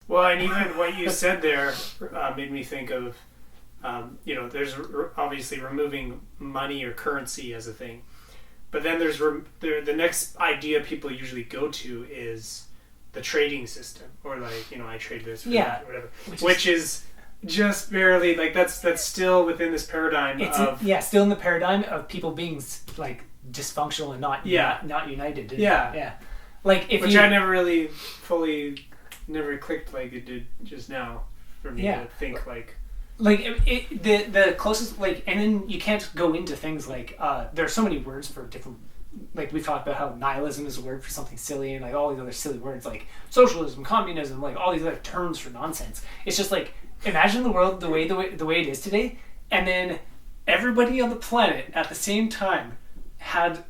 Well, and even what you said there made me think of, there's obviously removing money or currency as a thing. But then there's the next idea people usually go to is the trading system, or like, I trade this for that, or whatever, which is just barely, like, that's still within this paradigm still in the paradigm of people being like dysfunctional and not united. Like I never really fully clicked like it did just now for me to think like the closest, like, and then you can't go into things like there are so many words for different, like we've talked about how nihilism is a word for something silly, and like all these other silly words like socialism, communism, like all these other terms for nonsense. It's just like, imagine the world the way it is today, and then everybody on the planet at the same time had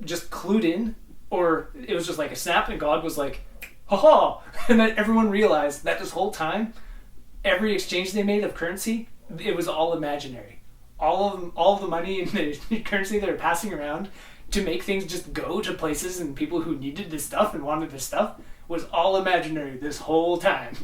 just clued in, or it was just like a snap and God was like, ha, and then everyone realized that this whole time, every exchange they made of currency, it was all imaginary. All of the money and the currency they were passing around to make things just go to places and people who needed this stuff and wanted this stuff was all imaginary this whole time.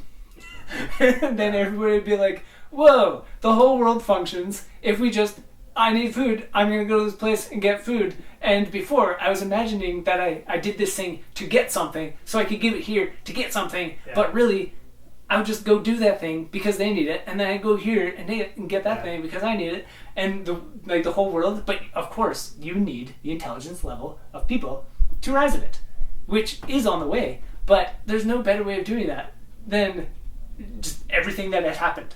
And then everybody would be like, whoa, the whole world functions if we just, I need food, I'm going to go to this place and get food. And before, I was imagining that I did this thing to get something, so I could give it here to get something, but really, I would just go do that thing because they need it, and then I go here and get that thing because I need it, and the whole world. But of course, you need the intelligence level of people to rise of it, which is on the way. But there's no better way of doing that than just everything that has happened,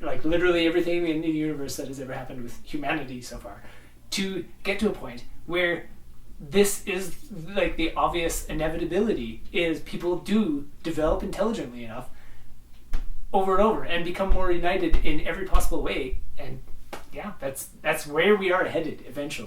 like literally everything in the universe that has ever happened with humanity so far, to get to a point where this is like the obvious inevitability is people do develop intelligently enough over and over and become more united in every possible way, and that's where we are headed eventually.